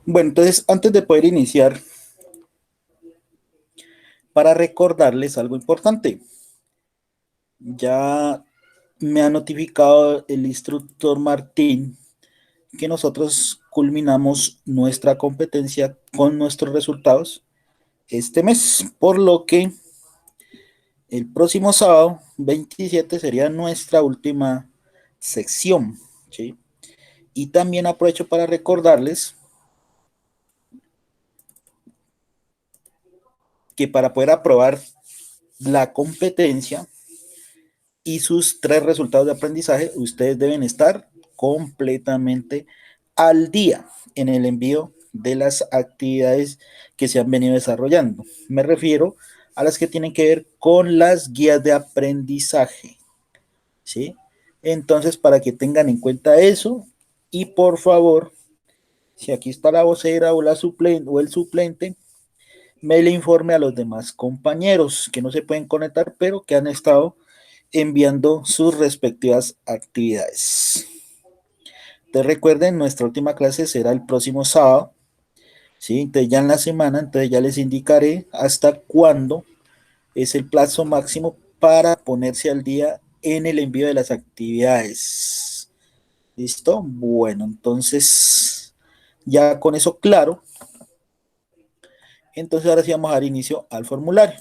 Bueno, entonces, antes de poder iniciar, para recordarles algo importante, ya me ha notificado el instructor Martín que nosotros culminamos nuestra competencia con nuestros resultados este mes, por lo que el próximo sábado 27 sería nuestra última sección, ¿sí? Y también aprovecho para recordarles que para poder aprobar la competencia y sus 3 resultados de aprendizaje, ustedes deben estar completamente al día en el envío de las actividades que se han venido desarrollando. Me refiero a las que tienen que ver con las guías de aprendizaje, ¿sí? Entonces, para que tengan en cuenta eso, y por favor, si aquí está la vocera o la suplente o el suplente, me le informe a los demás compañeros que no se pueden conectar, pero que han estado enviando sus respectivas actividades. Te recuerden, nuestra última clase será el próximo sábado, ¿sí? Entonces ya en la semana, entonces ya les indicaré hasta cuándo es el plazo máximo para ponerse al día en el envío de las actividades. ¿Listo? Bueno, entonces ya con eso claro, entonces ahora sí vamos a dar inicio al formulario.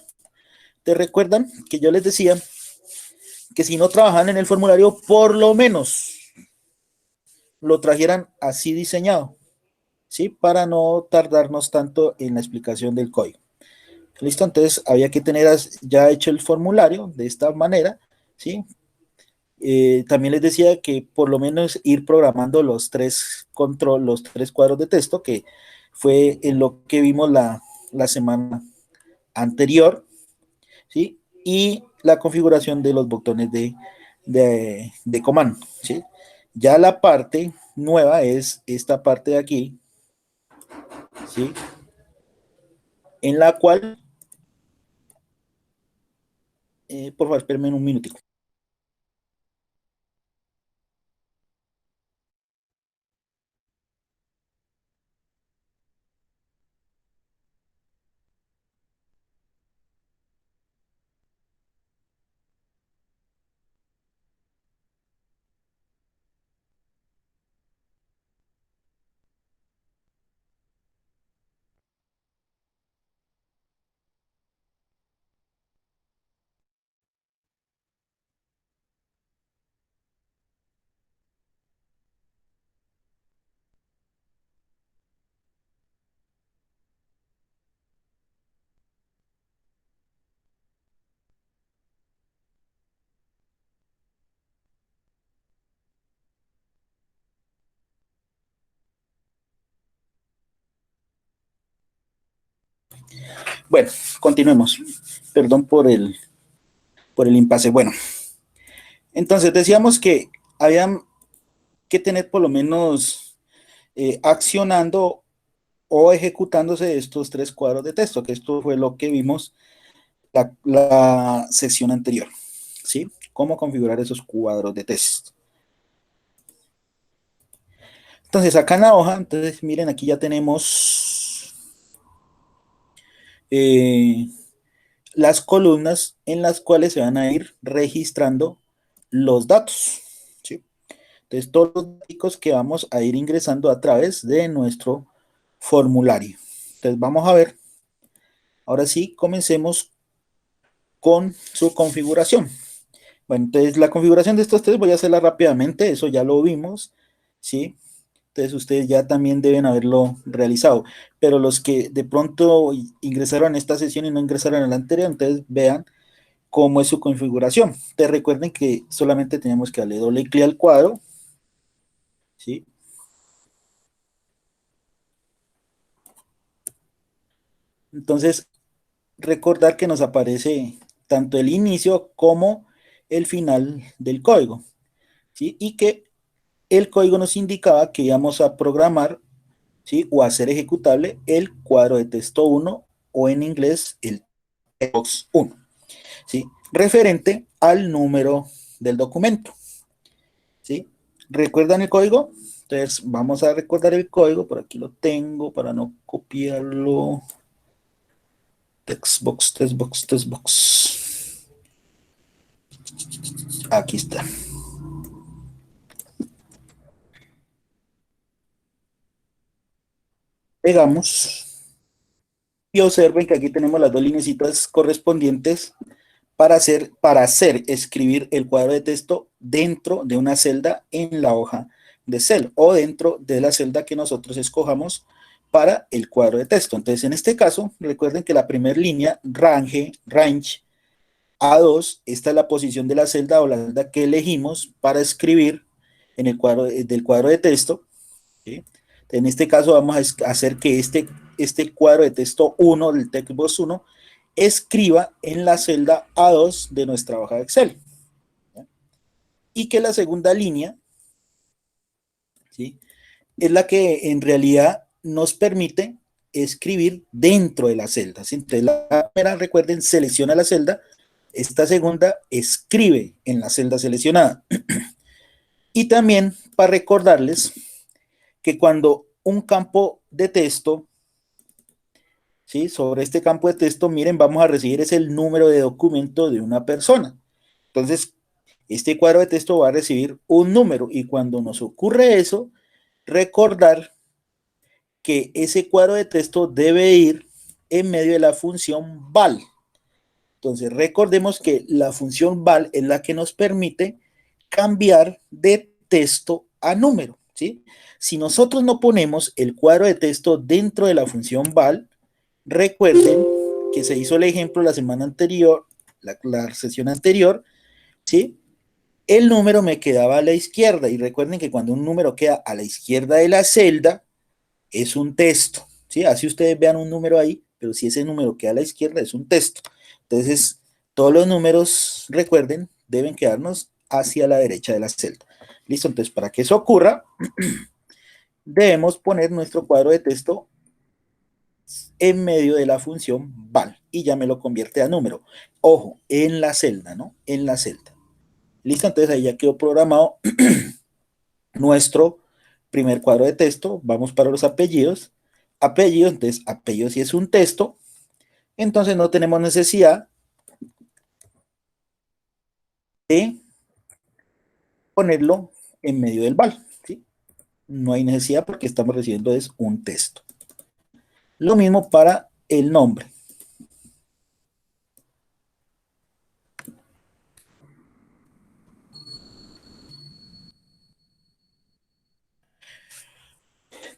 ¿Te recuerdan que yo les decía que si no trabajan en el formulario, por lo menos lo trajeran así diseñado, ¿sí? Para no tardarnos tanto en la explicación del código. ¿Listo? Entonces había que tener ya hecho el formulario de esta manera, ¿sí? También les decía que por lo menos ir programando los 3 cuadros de texto, que fue en lo que vimos la semana anterior, ¿sí? Y la configuración de los botones de comando, ¿sí? Ya la parte nueva es esta parte de aquí, ¿sí? En la cual, por favor, espérenme un minutico. Bueno, continuemos. Perdón por el impasse. Bueno, entonces decíamos que habían que tener por lo menos accionando o ejecutándose estos 3 cuadros de texto, que esto fue lo que vimos la sesión anterior, ¿sí? Cómo configurar esos cuadros de texto. Entonces, acá en la hoja, entonces miren, aquí ya tenemos eh, las columnas en las cuales se van a ir registrando los datos, ¿sí? Entonces, todos los datos que vamos a ir ingresando a través de nuestro formulario. Entonces, vamos a ver, ahora sí, comencemos con su configuración. Bueno, entonces la configuración de estos tres voy a hacerla rápidamente, eso ya lo vimos, ¿sí? Entonces ustedes ya también deben haberlo realizado, pero los que de pronto ingresaron a esta sesión y no ingresaron a la anterior, entonces vean cómo es su configuración. Te recuerden que solamente tenemos que darle doble clic al cuadro, ¿sí? Entonces, recordar que nos aparece tanto el inicio como el final del código, ¿sí? Y que el código nos indicaba que íbamos a programar, ¿sí? O hacer ejecutable el cuadro de texto 1 o en inglés el text 1, ¿sí? Referente al número del documento, ¿sí? ¿Recuerdan el código? Entonces vamos a recordar el código, por aquí lo tengo para no copiarlo. Textbox, textbox, textbox. Aquí está. Pegamos y observen que aquí tenemos las dos lineecitas correspondientes para hacer escribir el cuadro de texto dentro de una celda en la hoja de Excel o dentro de la celda que nosotros escojamos para el cuadro de texto. Entonces, en este caso, recuerden que la primera línea, range A2, esta es la posición de la celda o la celda que elegimos para escribir en el cuadro del cuadro de texto. ¿Sí? En este caso vamos a hacer que este cuadro de texto 1, del textbox 1, escriba en la celda A2 de nuestra hoja de Excel. ¿Sí? Y que la segunda línea, ¿sí?, es la que en realidad nos permite escribir dentro de la celda. ¿Sí? Entonces la primera, recuerden, selecciona la celda, esta segunda escribe en la celda seleccionada. Y también para recordarles que cuando un campo de texto, ¿sí?, sobre este campo de texto, miren, vamos a recibir es el número de documento de una persona. Entonces, este cuadro de texto va a recibir un número y cuando nos ocurre eso, recordar que ese cuadro de texto debe ir en medio de la función val. Entonces, recordemos que la función val es la que nos permite cambiar de texto a número, ¿sí? Si nosotros no ponemos el cuadro de texto dentro de la función val, recuerden que se hizo el ejemplo la semana anterior, la sesión anterior, ¿sí? El número me quedaba a la izquierda y recuerden que cuando un número queda a la izquierda de la celda, es un texto, ¿sí? Así ustedes vean un número ahí, pero si ese número queda a la izquierda, es un texto. Entonces, todos los números, recuerden, deben quedarnos hacia la derecha de la celda. ¿Listo? Entonces, para que eso ocurra, debemos poner nuestro cuadro de texto en medio de la función val y ya me lo convierte a número. Ojo, en la celda, ¿no? En la celda. ¿Listo? Entonces ahí ya quedó programado nuestro primer cuadro de texto. Vamos para los apellidos. Apellidos, entonces apellidos si es un texto, entonces no tenemos necesidad de ponerlo en medio del val, ¿sí? No hay necesidad porque estamos recibiendo es un texto. Lo mismo para el nombre.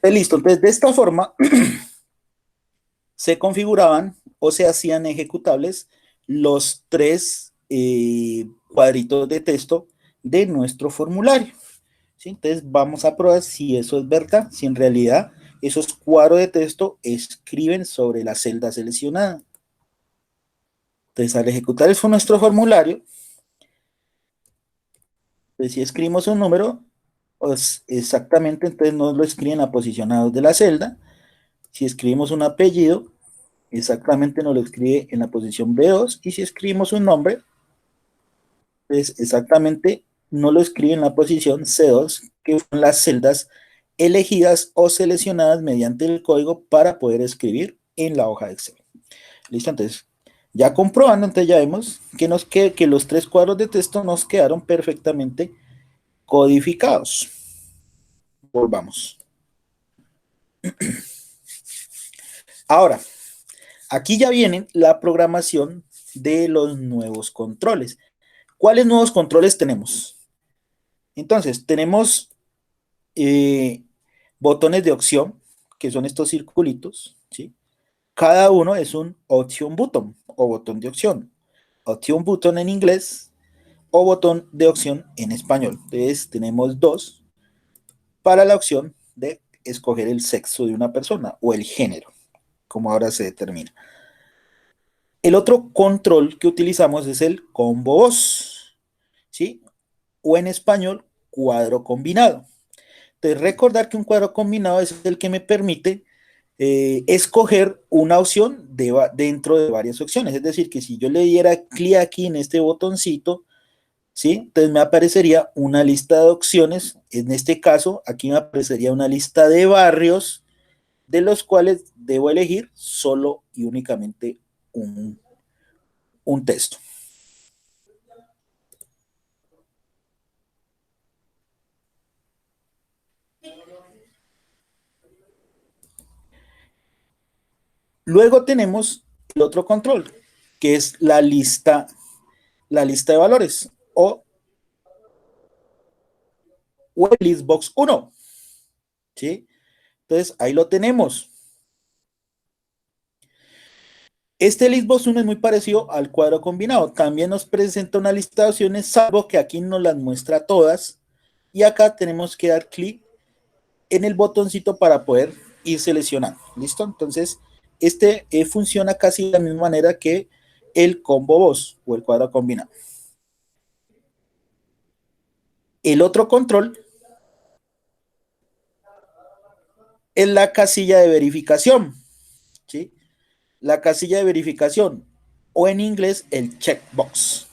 Listo, entonces de esta forma se configuraban o se hacían ejecutables los tres cuadritos de texto de nuestro formulario. ¿Sí? Entonces vamos a probar si eso es verdad, si en realidad esos cuadros de texto escriben sobre la celda seleccionada. Entonces al ejecutar eso nuestro formulario, pues si escribimos un número, pues exactamente entonces nos lo escriben en la posición A2 de la celda. Si escribimos un apellido, exactamente nos lo escribe en la posición B2. Y si escribimos un nombre, pues exactamente no lo escribe en la posición C2, que son las celdas elegidas o seleccionadas mediante el código para poder escribir en la hoja de Excel. Listo, entonces, ya comprobando, entonces ya vemos que los tres cuadros de texto nos quedaron perfectamente codificados. Volvamos. Ahora, aquí ya viene la programación de los nuevos controles. ¿Cuáles nuevos controles tenemos? Entonces, tenemos eh, botones de opción, que son estos circulitos, ¿sí? Cada uno es un option button o botón de opción. Option button en inglés o botón de opción en español. Entonces tenemos dos para la opción de escoger el sexo de una persona o el género, como ahora se determina. El otro control que utilizamos es el combo voz, ¿sí? O en español, cuadro combinado. Entonces, recordar que un cuadro combinado es el que me permite escoger una opción dentro de varias opciones. Es decir, que si yo le diera clic aquí en este botoncito, ¿sí? Entonces me aparecería una lista de opciones. En este caso, aquí me aparecería una lista de barrios de los cuales debo elegir solo y únicamente un, un texto. Luego tenemos el otro control, que es la lista de valores o el listbox 1, ¿sí? Entonces, ahí lo tenemos. Este listbox 1 es muy parecido al cuadro combinado. También nos presenta una lista de opciones, salvo que aquí nos las muestra todas. Y acá tenemos que dar clic en el botoncito para poder ir seleccionando. ¿Listo? Entonces, este funciona casi de la misma manera que el combo boss o el cuadro combinado. El otro control es la casilla de verificación, ¿sí? La casilla de verificación, o en inglés el checkbox,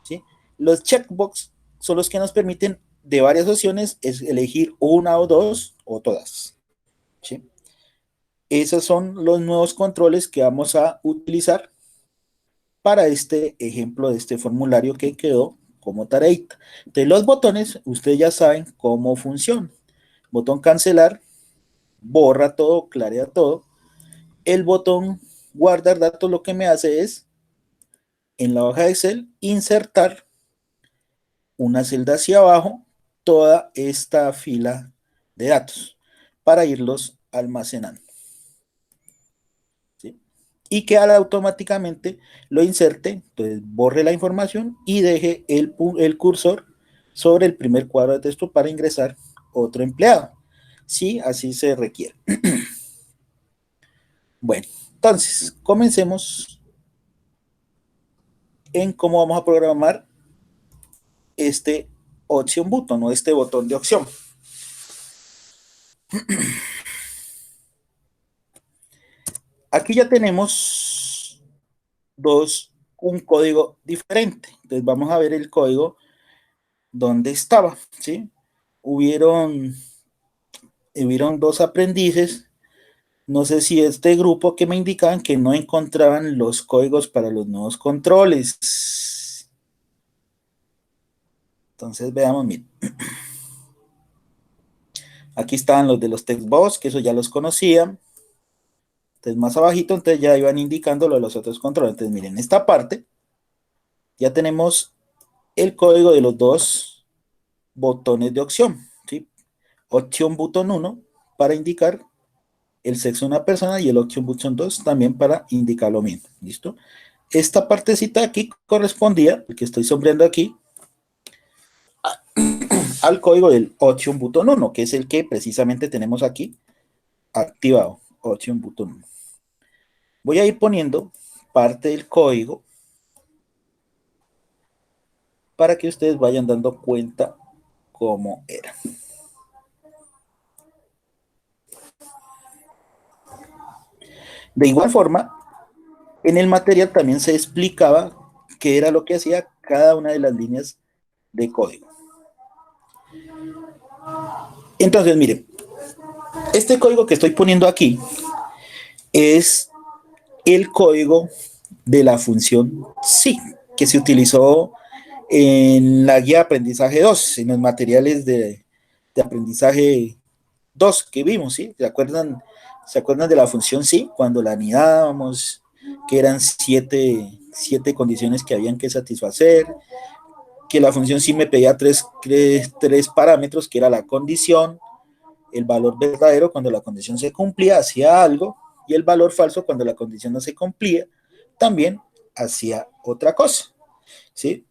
¿sí? Los checkbox son los que nos permiten de varias opciones es elegir una o dos o todas, ¿sí? Esos son los nuevos controles que vamos a utilizar para este ejemplo de este formulario que quedó como tareita. De los botones, ustedes ya saben cómo funciona. Botón cancelar, borra todo, clarea todo. El botón guardar datos lo que me hace es, en la hoja de Excel, insertar una celda hacia abajo toda esta fila de datos para irlos almacenando, ¿sí? Y que automáticamente lo inserte, entonces borre la información y deje el cursor sobre el primer cuadro de texto para ingresar otro empleado, si así se requiere. Bueno, entonces comencemos en cómo vamos a programar este option button o este botón de opción. Aquí ya tenemos un código diferente. Entonces vamos a ver el código donde estaba, ¿sí? Hubieron, hubieron dos aprendices. No sé si este grupo que me indicaban que no encontraban los códigos para los nuevos controles. Entonces veamos, miren. Aquí estaban los de los textbox, que eso ya los conocían. Entonces más abajito, entonces ya iban indicando lo de los otros controles. Entonces miren, esta parte ya tenemos el código de los dos botones de opción, ¿sí? Opción botón 1 para indicar el sexo de una persona y el option button 2 también para indicar lo mismo. ¿Listo? Esta partecita aquí correspondía, el que estoy sombreando aquí, al código del option button 1, que es el que precisamente tenemos aquí activado. Option button 1. Voy a ir poniendo parte del código para que ustedes vayan dando cuenta cómo era. De igual forma, en el material también se explicaba qué era lo que hacía cada una de las líneas de código. Entonces, miren, este código que estoy poniendo aquí es el código de la función sí, que se utilizó en la guía de aprendizaje 2, en los materiales de aprendizaje 2 que vimos, ¿sí? ¿Se acuerdan de la función sí? Cuando la anidábamos, que eran siete condiciones que habían que satisfacer, que la función sí me pedía tres parámetros, que era la condición, el valor verdadero cuando la condición se cumplía, hacía algo, y el valor falso cuando la condición no se cumplía, también hacía otra cosa, ¿sí?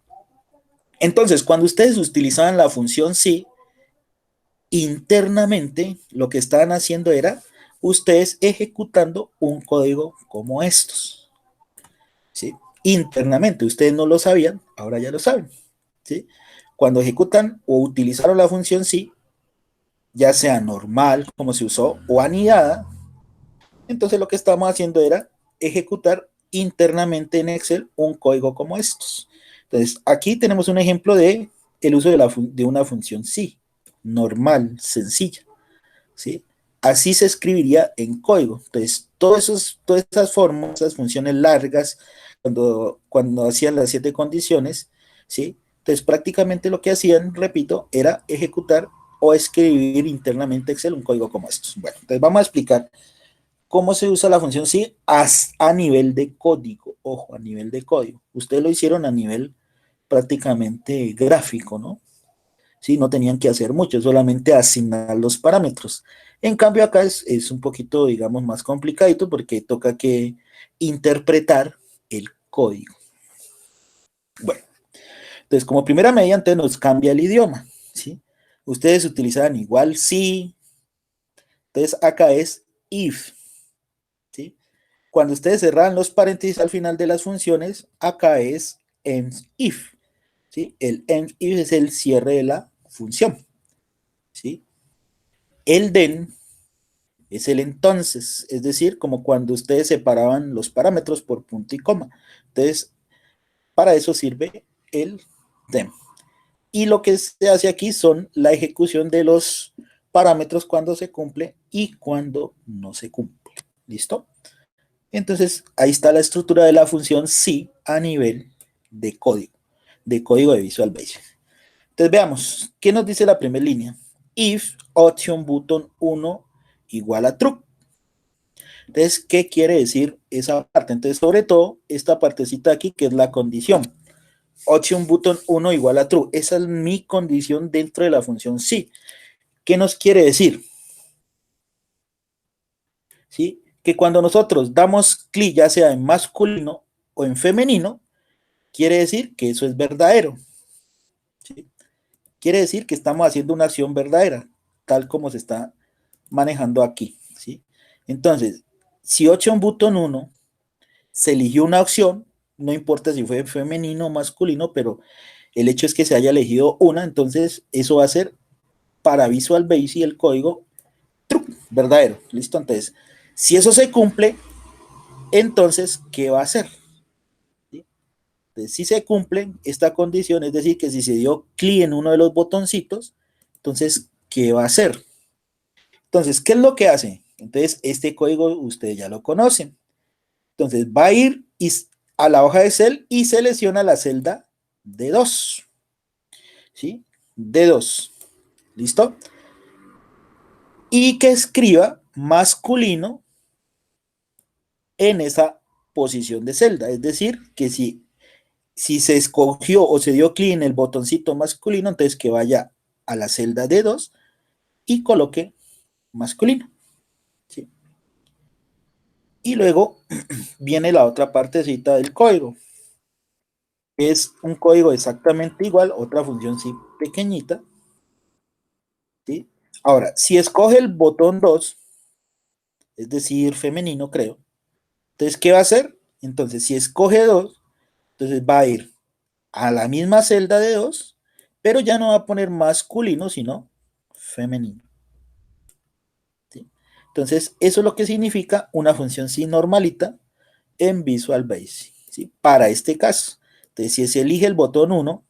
Entonces, cuando ustedes utilizaban la función sí, internamente lo que estaban haciendo era ustedes ejecutando un código como estos, ¿sí? Internamente, ustedes no lo sabían, ahora ya lo saben, ¿sí? Cuando ejecutan o utilizaron la función sí, ya sea normal, como se usó, o anidada, entonces lo que estamos haciendo era ejecutar internamente en Excel un código como estos. Entonces, aquí tenemos un ejemplo de el uso de una función sí, normal, sencilla, ¿sí? Así se escribiría en código. Entonces, todas esas formas, esas funciones largas, cuando hacían las 7 condiciones, ¿sí? Entonces, prácticamente lo que hacían, repito, era ejecutar o escribir internamente Excel un código como estos. Bueno, entonces vamos a explicar cómo se usa la función sí a nivel de código. Ojo, a nivel de código. Ustedes lo hicieron a nivel prácticamente gráfico, ¿no? Sí, no tenían que hacer mucho, solamente asignar los parámetros. En cambio, acá es un poquito, digamos, más complicadito porque toca que interpretar el código. Bueno, entonces como primera medida, entonces nos cambia el idioma, ¿sí? Ustedes utilizaban igual sí, entonces acá es if, ¿sí? Cuando ustedes cerran los paréntesis al final de las funciones, acá es end if, ¿sí? El end if es el cierre de la función, ¿sí? El then es el entonces, es decir, como cuando ustedes separaban los parámetros por punto y coma. Entonces, para eso sirve el then. Y lo que se hace aquí son la ejecución de los parámetros cuando se cumple y cuando no se cumple. ¿Listo? Entonces, ahí está la estructura de la función sí a nivel de código de Visual Basic. Entonces, veamos, ¿qué nos dice la primera línea? If option button 1 igual a true. Entonces, ¿qué quiere decir esa parte? Entonces, sobre todo, esta partecita aquí, que es la condición. Option button 1 igual a true. Esa es mi condición dentro de la función sí. ¿Qué nos quiere decir? ¿Sí? Que cuando nosotros damos clic, ya sea en masculino o en femenino, quiere decir que eso es verdadero. ¿Sí? Quiere decir que estamos haciendo una acción verdadera, tal como se está manejando aquí. ¿Sí? Entonces, si option button 1 se eligió una opción, no importa si fue femenino o masculino, pero el hecho es que se haya elegido una, entonces eso va a ser para Visual Basic el código true, verdadero. ¿Listo? Entonces, si eso se cumple, entonces, ¿qué va a hacer? ¿Sí? Entonces, si se cumple esta condición, es decir, que si se dio clic en uno de los botoncitos, entonces, ¿qué va a hacer? Entonces, ¿qué es lo que hace? Entonces, este código ustedes ya lo conocen. Entonces, va a ir a la hoja de Excel y selecciona la celda D2. ¿Sí? D2. ¿Listo? Y que escriba masculino en esa posición de celda. Es decir, que si se escogió o se dio clic en el botoncito masculino, entonces que vaya a la celda D2 y coloque masculino. ¿Sí? Y luego viene la otra partecita del código. Es un código exactamente igual, otra función sí pequeñita. ¿Sí? Ahora, si escoge el botón 2, es decir, femenino, creo, entonces, ¿qué va a hacer? Entonces, si escoge 2, entonces va a ir a la misma celda de 2, pero ya no va a poner masculino, sino femenino. ¿Sí? Entonces, eso es lo que significa una función sí normalita en Visual Basic. ¿Sí? Para este caso, entonces, si se elige el botón 1,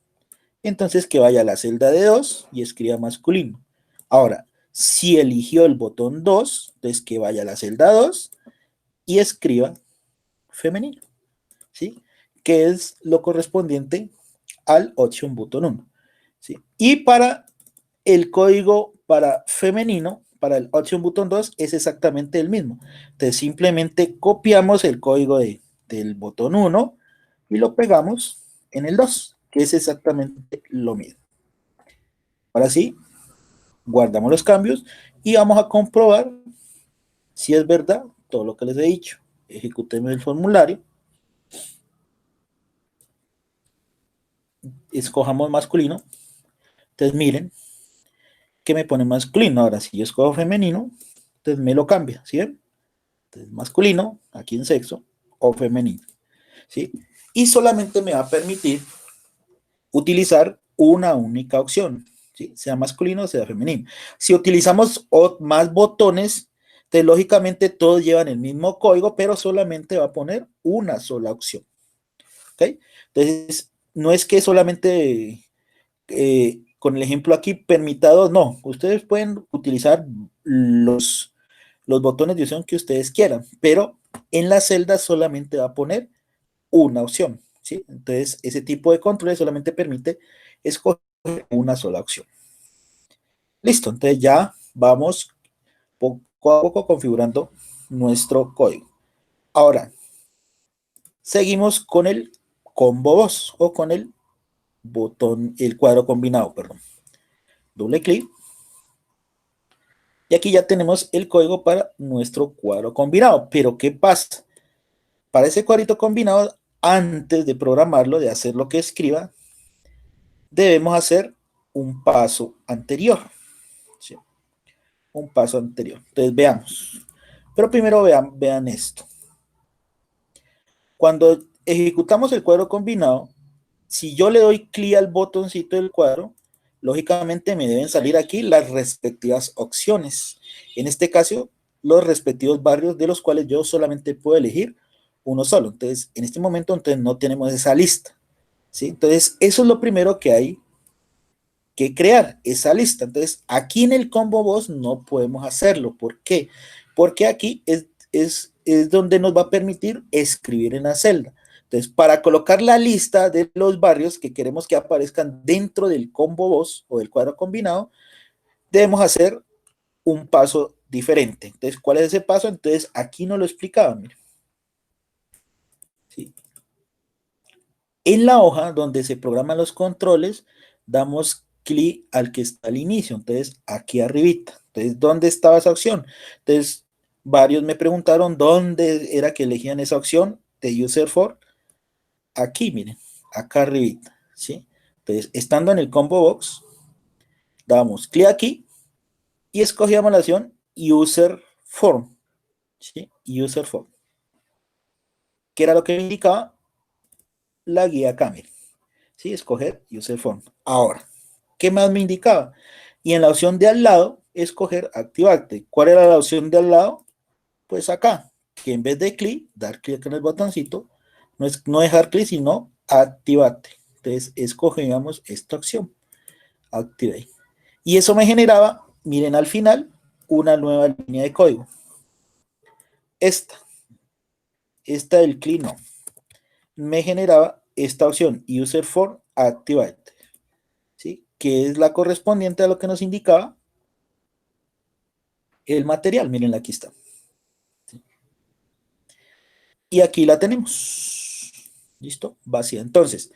entonces que vaya a la celda de 2 y escriba masculino. Ahora, si eligió el botón 2, entonces que vaya a la celda 2 y escriba femenino. ¿Sí? Que es lo correspondiente al option button 1. ¿Sí? Y para el código para femenino, para el option button 2, es exactamente el mismo. Entonces simplemente copiamos el código del botón 1 y lo pegamos en el 2, que es exactamente lo mismo. Ahora sí, guardamos los cambios y vamos a comprobar si es verdad todo lo que les he dicho. Ejecutemos el formulario, escojamos masculino. Entonces miren que me pone masculino. Ahora, si yo escojo femenino, entonces me lo cambia, ¿sí ven? Entonces, masculino, aquí en sexo, o femenino, ¿sí? Y solamente me va a permitir utilizar una única opción, ¿sí? Sea masculino o sea femenino. Si utilizamos más botones, entonces lógicamente todos llevan el mismo código, pero solamente va a poner una sola opción, ¿ok? Entonces, no es que solamente con el ejemplo aquí permitados, no, ustedes pueden utilizar los botones de opción que ustedes quieran, pero en la celda solamente va a poner una opción, ¿sí? Entonces, ese tipo de controles solamente permite escoger una sola opción. Listo, entonces ya vamos poco a poco configurando nuestro código. Ahora, seguimos con el combo voz o con el botón, el cuadro combinado, perdón. Doble clic. Y aquí ya tenemos el código para nuestro cuadro combinado. Pero ¿qué pasa? Para ese cuadrito combinado, antes de programarlo, de hacer lo que escriba, debemos hacer un paso anterior. ¿Sí? Un paso anterior. Entonces veamos. Pero primero vean esto. Cuando ejecutamos el cuadro combinado, si yo le doy clic al botoncito del cuadro, lógicamente me deben salir aquí las respectivas opciones. En este caso, los respectivos barrios de los cuales yo solamente puedo elegir uno solo. Entonces, en este momento, entonces no tenemos esa lista. ¿Sí? Entonces, eso es lo primero que hay que crear, esa lista. Entonces, aquí en el combo boss no podemos hacerlo. ¿Por qué? Porque aquí es donde nos va a permitir escribir en la celda. Entonces, para colocar la lista de los barrios que queremos que aparezcan dentro del combo boss o del cuadro combinado, debemos hacer un paso diferente. Entonces, ¿cuál es ese paso? Entonces, aquí no lo explicaba, miren. ¿Sí? En la hoja donde se programan los controles, damos clic al que está al inicio, entonces aquí arribita. Entonces, ¿dónde estaba esa opción? Entonces, varios me preguntaron dónde era que elegían esa opción de user for. Aquí, miren, acá arribita, ¿sí? Entonces, estando en el combo box, damos clic aquí y escogíamos la opción user form, ¿sí? User form, que era lo que me indicaba la guía acá, miren. ¿Sí? Escoger user form. Ahora, ¿qué más me indicaba? Y en la opción de al lado, escoger activarte. ¿Cuál era la opción de al lado? Pues acá, que en vez de clic, dar clic en el botoncito, no dejar clic, sino activate. Entonces, escogíamos esta opción, activate. Y eso me generaba, miren al final, una nueva línea de código. Esta del clic no. Me generaba esta opción, user form activate. ¿Sí? Que es la correspondiente a lo que nos indicaba el material. Miren, aquí está. ¿Sí? Y aquí la tenemos. ¿Listo? Vacía. Entonces,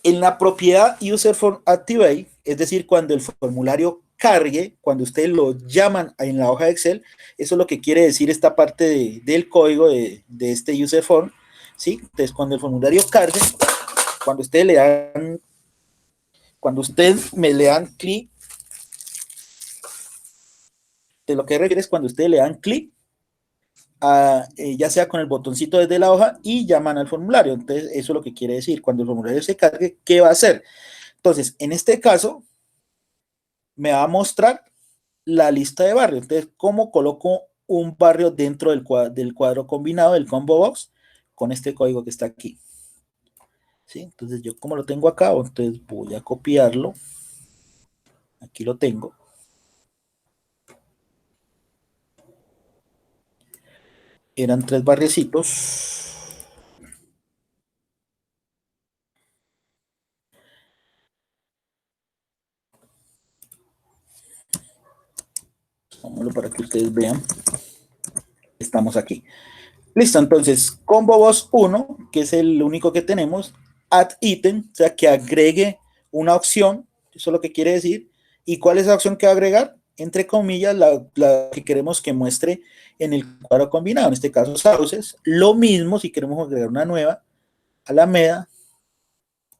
en la propiedad user form activate, es decir, cuando el formulario cargue, cuando ustedes lo llaman en la hoja de Excel, eso es lo que quiere decir esta parte del código de este user form. ¿Sí? Entonces, cuando el formulario cargue, cuando ustedes le dan, cuando ustedes le dan clic, de lo que refiere es cuando ustedes le dan clic, ya sea con el botoncito desde la hoja y llaman al formulario. Entonces, eso es lo que quiere decir. Cuando el formulario se cargue, ¿qué va a hacer? Entonces, en este caso, me va a mostrar la lista de barrios. Entonces, ¿cómo coloco un barrio dentro del cuadro combinado, del combo box, con este código que está aquí? ¿Sí? Entonces, yo como lo tengo acá, entonces voy a copiarlo. Aquí lo tengo. Eran 3 barrecitos. Vámonos para que ustedes vean. Estamos aquí. Listo, entonces, combo boss 1, que es el único que tenemos, add item, o sea, que agregue una opción, eso es lo que quiere decir. ¿Y cuál es la opción que va a agregar? Entre comillas, la que queremos que muestre en el cuadro combinado, en este caso, sauces. Lo mismo si queremos agregar una nueva, Alameda,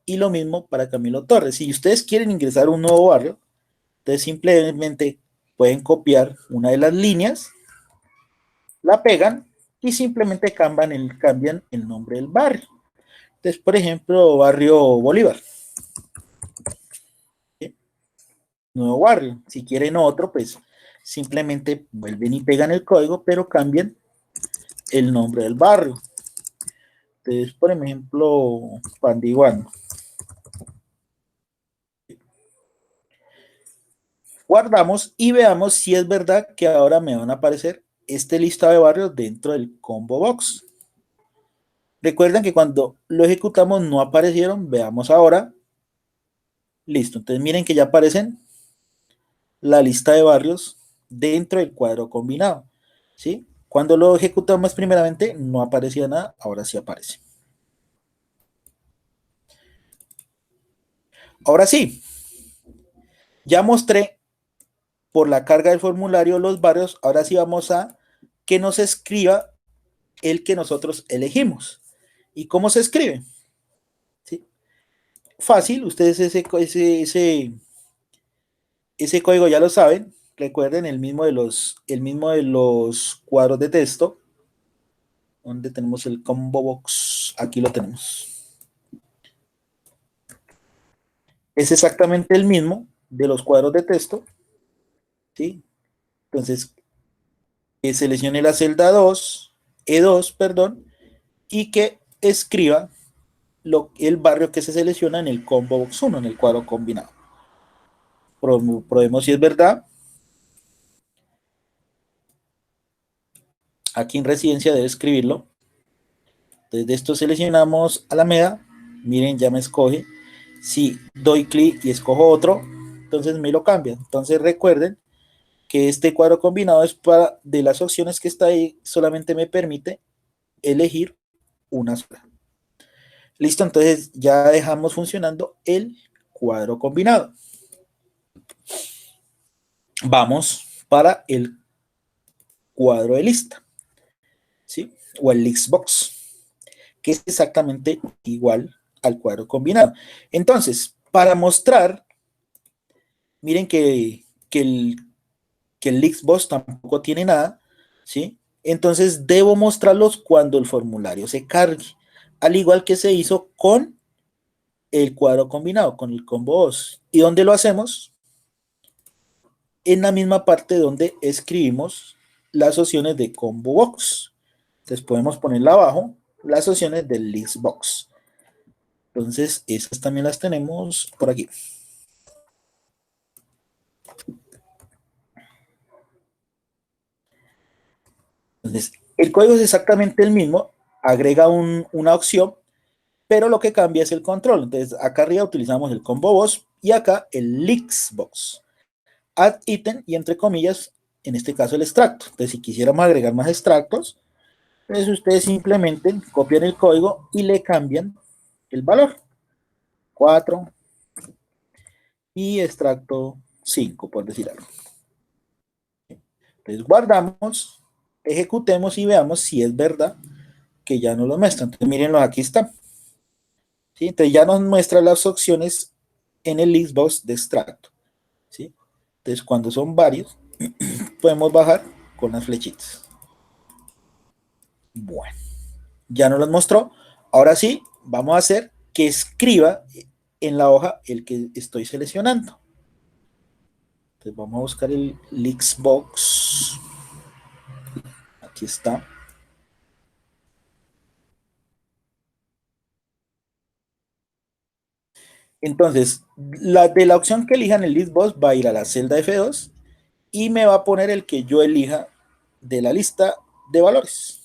y lo mismo para Camilo Torres. Si ustedes quieren ingresar un nuevo barrio, entonces simplemente pueden copiar una de las líneas, la pegan y simplemente cambian el nombre del barrio. Entonces, por ejemplo, barrio Bolívar. ¿Sí? Nuevo barrio. Si quieren otro, pues simplemente vuelven y pegan el código, pero cambian el nombre del barrio. Entonces, por ejemplo, Pandiguano. Guardamos y veamos si es verdad que ahora me van a aparecer este listado de barrios dentro del combo box. Recuerden que cuando lo ejecutamos no aparecieron, veamos ahora. Listo, entonces miren que ya aparecen la lista de barrios dentro del cuadro combinado, ¿sí? Cuando lo ejecutamos primeramente no aparecía nada, ahora sí aparece. Ahora sí, ya mostré por la carga del formulario los barrios, ahora sí vamos a que nos escriba el que nosotros elegimos. ¿Y cómo se escribe? ¿Sí? Fácil, ustedes ese código ya lo saben, recuerden el mismo de los cuadros de texto, donde tenemos el combo box, aquí lo tenemos. Es exactamente el mismo de los cuadros de texto, ¿sí? Entonces, seleccione la celda 2, E2, perdón, y que escriba el barrio que se selecciona en el combo box 1, en el cuadro combinado. Probemos si es verdad. Aquí en residencia debe escribirlo. Desde esto seleccionamos Alameda. Miren, ya me escoge. Si doy clic y escojo otro, entonces me lo cambia. Entonces recuerden que este cuadro combinado es para, de las opciones que está ahí, solamente me permite elegir una sola. Listo, entonces ya dejamos funcionando el cuadro combinado. Vamos para el cuadro de lista, ¿sí? O el Listbox, que es exactamente igual al cuadro combinado. Entonces, para mostrar, miren que el Listbox tampoco tiene nada, ¿sí? Entonces, debo mostrarlos cuando el formulario se cargue, al igual que se hizo con el cuadro combinado, con el combo 2. ¿Y dónde lo hacemos? En la misma parte donde escribimos las opciones de combo box. Entonces podemos ponerla abajo, las opciones del list box. Entonces esas también las tenemos por aquí. Entonces el código es exactamente el mismo, agrega una opción, pero lo que cambia es el control. Entonces acá arriba utilizamos el combo box y acá el list box. Add item y entre comillas, en este caso el extracto. Entonces si quisiéramos agregar más extractos, entonces ustedes simplemente copian el código y le cambian el valor. 4 y extracto 5, por decir algo. Entonces guardamos, ejecutemos y veamos si es verdad que ya nos lo muestra. Entonces mírenlo, aquí está. ¿Sí? Entonces ya nos muestra las opciones en el listbox de extracto. ¿Sí? Entonces cuando son varios, podemos bajar con las flechitas. Bueno, ya nos los mostró. Ahora sí, vamos a hacer que escriba en la hoja el que estoy seleccionando. Entonces vamos a buscar el Lixbox. Aquí está. Entonces, de la opción que elijan el Listbox va a ir a la celda F2 y me va a poner el que yo elija de la lista de valores.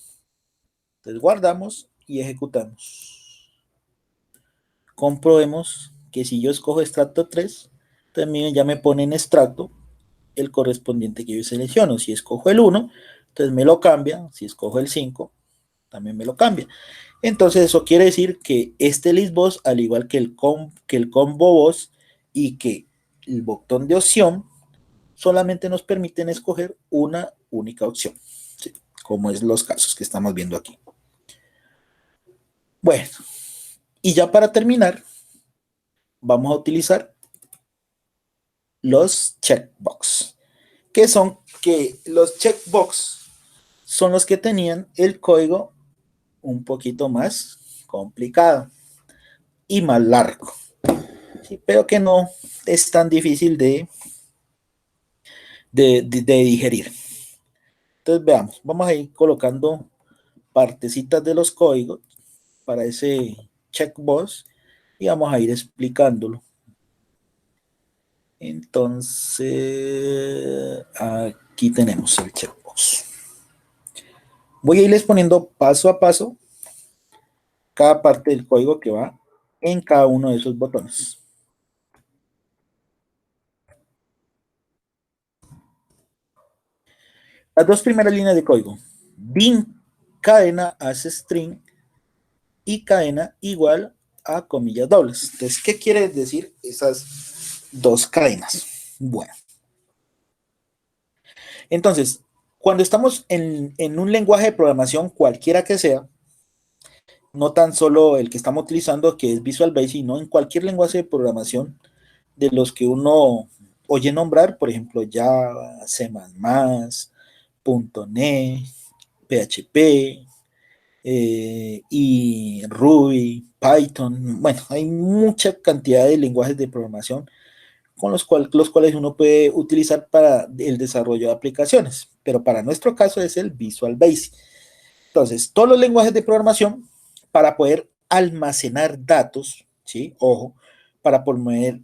Entonces guardamos y ejecutamos. Comprobemos que si yo escojo extracto 3, también ya me pone en extracto el correspondiente que yo selecciono. Si escojo el 1, entonces me lo cambia. Si escojo el 5, también me lo cambia. Entonces eso quiere decir que este listbox, al igual que el combo box y que el botón de opción, solamente nos permiten escoger una única opción, ¿sí? Como es los casos que estamos viendo aquí. Bueno, y ya para terminar, vamos a utilizar los checkbox, que son que los checkbox son los que tenían el código un poquito más complicado y más largo, ¿sí? Pero que no es tan difícil de digerir. Entonces veamos, vamos a ir colocando partecitas de los códigos para ese checkbox y vamos a ir explicándolo. Entonces, aquí tenemos el checkbox. Voy a irles poniendo paso a paso cada parte del código que va en cada uno de esos botones. Las dos primeras líneas de código. Bin cadena hace string y cadena igual a comillas dobles. Entonces, ¿qué quiere decir esas dos cadenas? Bueno, entonces, cuando estamos en un lenguaje de programación, cualquiera que sea, no tan solo el que estamos utilizando, que es Visual Basic, sino en cualquier lenguaje de programación de los que uno oye nombrar, por ejemplo, Java, C++, .NET, PHP, y Ruby, Python. Bueno, hay mucha cantidad de lenguajes de programación con los cuales uno puede utilizar para el desarrollo de aplicaciones, pero para nuestro caso es el Visual Basic. Entonces, todos los lenguajes de programación para poder almacenar datos, ¿sí? Ojo, para poder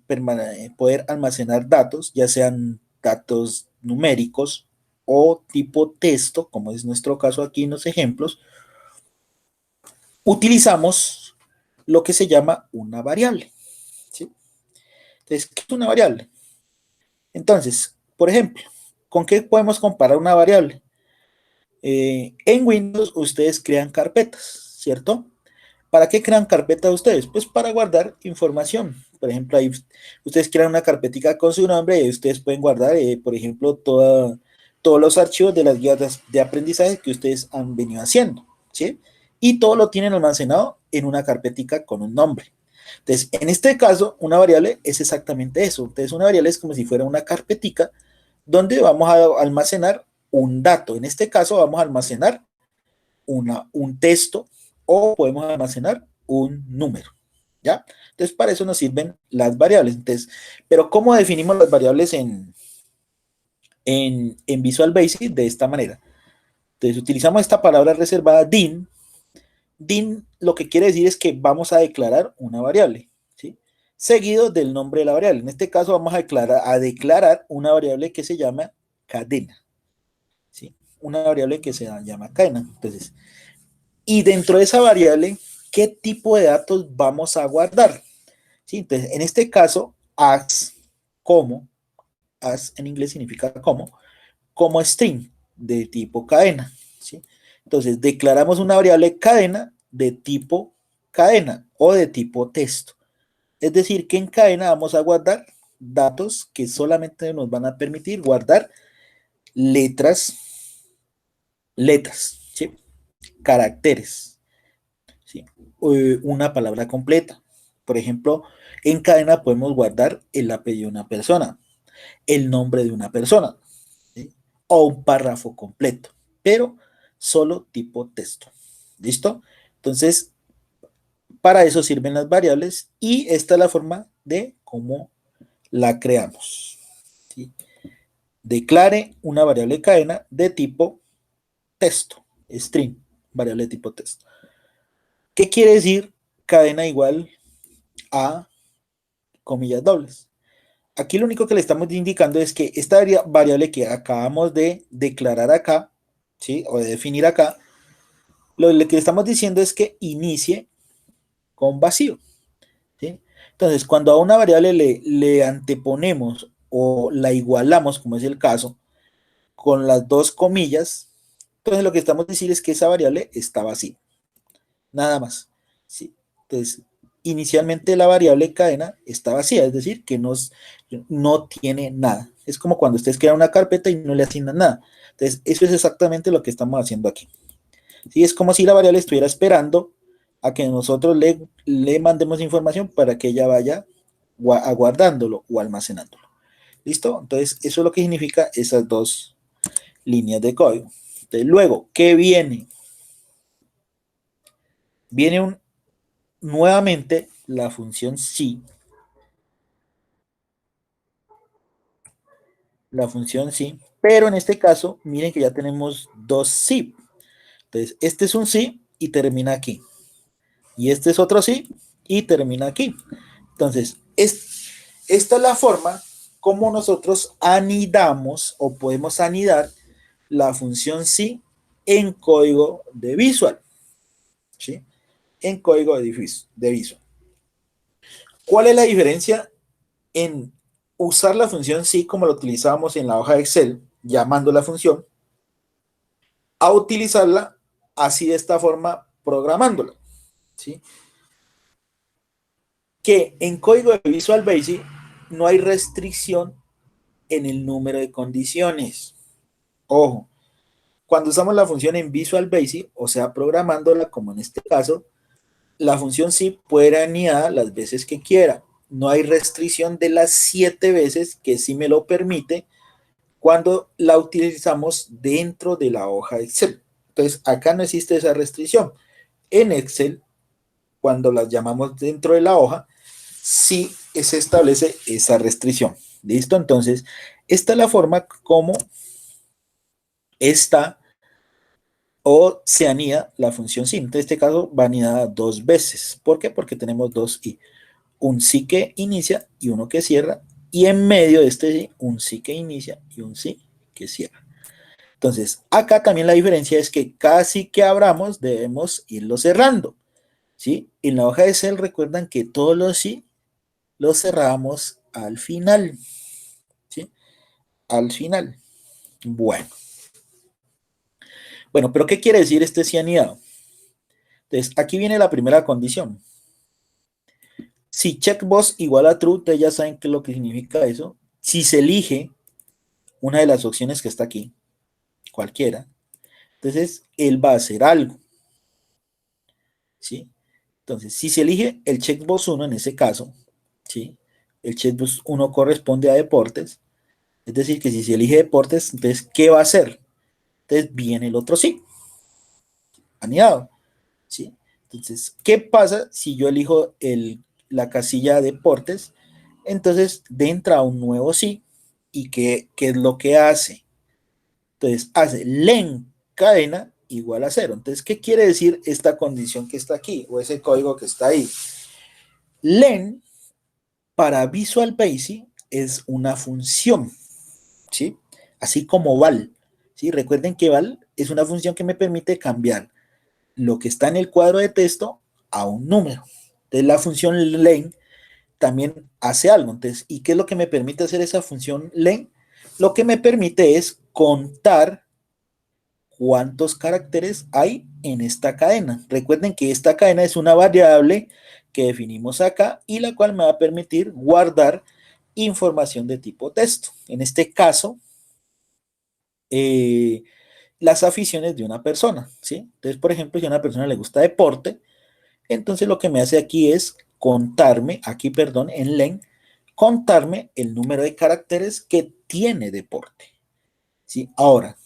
almacenar datos, ya sean datos numéricos o tipo texto, como es nuestro caso aquí en los ejemplos, utilizamos lo que se llama una variable, ¿sí? Entonces, ¿qué es una variable? Entonces, por ejemplo, ¿con qué podemos comparar una variable? En Windows ustedes crean carpetas, ¿cierto? ¿Para qué crean carpetas ustedes? Pues para guardar información. Por ejemplo, ahí ustedes crean una carpetica con su nombre y ustedes pueden guardar, por ejemplo, todos los archivos de las guías de aprendizaje que ustedes han venido haciendo, ¿sí? Y todo lo tienen almacenado en una carpetica con un nombre. Entonces, en este caso, una variable es exactamente eso. Entonces, una variable es como si fuera una carpetica donde vamos a almacenar un dato. En este caso, vamos a almacenar un texto o podemos almacenar un número, ¿ya? Entonces, para eso nos sirven las variables. Entonces, pero ¿cómo definimos las variables en Visual Basic? De esta manera. Entonces, utilizamos esta palabra reservada din. Din lo que quiere decir es que vamos a declarar una variable, ¿sí? Seguido del nombre de la variable. En este caso, vamos a declarar una variable que se llama cadena, ¿sí? Una variable que se llama cadena. Entonces, y dentro de esa variable, ¿qué tipo de datos vamos a guardar? ¿Sí? Entonces, en este caso, as en inglés significa como string de tipo cadena. ¿Sí? Entonces, declaramos una variable cadena de tipo cadena o de tipo texto. Es decir, que en cadena vamos a guardar datos que solamente nos van a permitir guardar letras, ¿sí? Caracteres, ¿sí? Una palabra completa. Por ejemplo, en cadena podemos guardar el apellido de una persona, el nombre de una persona, ¿sí? O un párrafo completo, pero solo tipo texto. ¿Listo? Entonces, para eso sirven las variables y esta es la forma de cómo la creamos, ¿sí? Declare una variable cadena de tipo texto, string, variable de tipo texto. ¿Qué quiere decir cadena igual a comillas dobles? Aquí lo único que le estamos indicando es que esta variable que acabamos de declarar acá, ¿sí? O de definir acá, lo que le estamos diciendo es que inicie con vacío, ¿sí? Entonces, cuando a una variable le anteponemos o la igualamos, como es el caso, con las dos comillas, entonces lo que estamos diciendo es que esa variable está vacía. Nada más, ¿sí? Entonces, inicialmente la variable cadena está vacía, es decir, que no tiene nada. Es como cuando ustedes crean una carpeta y no le asignan nada. Entonces, eso es exactamente lo que estamos haciendo aquí. ¿Sí? Es como si la variable estuviera esperando a que nosotros le mandemos información para que ella vaya aguardándolo o almacenándolo. ¿Listo? Entonces, eso es lo que significa esas dos líneas de código. Entonces, luego, ¿qué viene? Viene nuevamente la función sí. La función sí, pero en este caso, miren que ya tenemos dos sí. Entonces, este es un sí y termina aquí. Y este es otro sí y termina aquí. Entonces, esta es la forma cómo nosotros anidamos o podemos anidar la función sí en código de Visual, ¿sí? En código de Visual. ¿Cuál es la diferencia en usar la función sí como lo utilizábamos en la hoja de Excel, llamando la función, a utilizarla así de esta forma, programándola, ¿sí? Que en código de Visual Basic no hay restricción en el número de condiciones. Ojo, cuando usamos la función en Visual Basic, o sea, programándola como en este caso, la función sí puede anidar las veces que quiera. No hay restricción de las 7 veces que sí me lo permite cuando la utilizamos dentro de la hoja Excel. Entonces, acá no existe esa restricción. En Excel, cuando las llamamos dentro de la hoja, sí se establece esa restricción. ¿Listo? Entonces, esta es la forma como está o se anida la función sí. En este caso va anidada 2 veces. ¿Por qué? Porque tenemos dos i. Un sí que inicia y uno que cierra. Y en medio de este sí, un sí que inicia y un sí que cierra. Entonces, acá también la diferencia es que cada sí que abramos debemos irlo cerrando, ¿sí? En la hoja de Excel recuerdan que todos los sí los cerramos al final, ¿sí? Al final. Bueno. Bueno, pero ¿qué quiere decir este sí anidado? Entonces, aquí viene la primera condición. Si checkbox igual a true, ustedes ya saben qué es lo que significa eso. Si se elige una de las opciones que está aquí, cualquiera, entonces él va a hacer algo, ¿sí? Entonces, si se elige el checkbox 1 en ese caso, ¿sí? El checkbox 1 corresponde a deportes, es decir, que si se elige deportes, entonces, ¿qué va a hacer? Entonces, viene el otro sí, anidado, ¿sí? Entonces, ¿qué pasa si yo elijo la casilla de deportes? Entonces, entra un nuevo sí, ¿y qué es lo que hace? Entonces, hace len cadena igual a cero. Entonces, ¿qué quiere decir esta condición que está aquí o ese código que está ahí? Len para Visual Basic es una función, ¿sí? Así como val, ¿sí? Recuerden que val es una función que me permite cambiar lo que está en el cuadro de texto a un número. Entonces, la función len también hace algo. Entonces, ¿y qué es lo que me permite hacer esa función len? Lo que me permite es contar cuántos caracteres hay en esta cadena. Recuerden que esta cadena es una variable que definimos acá y la cual me va a permitir guardar información de tipo texto. En este caso, eh, las aficiones de una persona, ¿sí? Entonces, por ejemplo, si a una persona le gusta deporte, entonces lo que me hace aquí es contarme, aquí, perdón, en len, contarme el número de caracteres que tiene deporte, ¿sí? Ahora,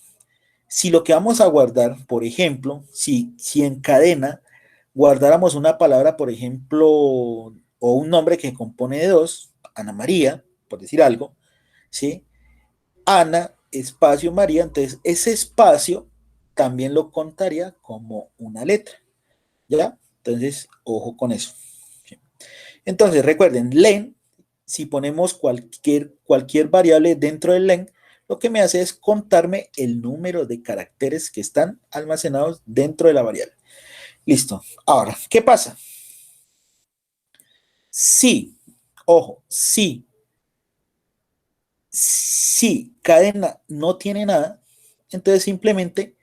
si lo que vamos a guardar, por ejemplo, si en cadena guardáramos una palabra, por ejemplo, o un nombre que compone de dos, Ana María, por decir algo, ¿sí? Ana, espacio María, entonces ese espacio también lo contaría como una letra, ¿ya? Entonces, ojo con eso. ¿Sí? Entonces, recuerden, len, si ponemos cualquier variable dentro del len, lo que me hace es contarme el número de caracteres que están almacenados dentro de la variable. Listo. Ahora, ¿qué pasa? Si, ojo, si cadena no tiene nada, entonces simplemente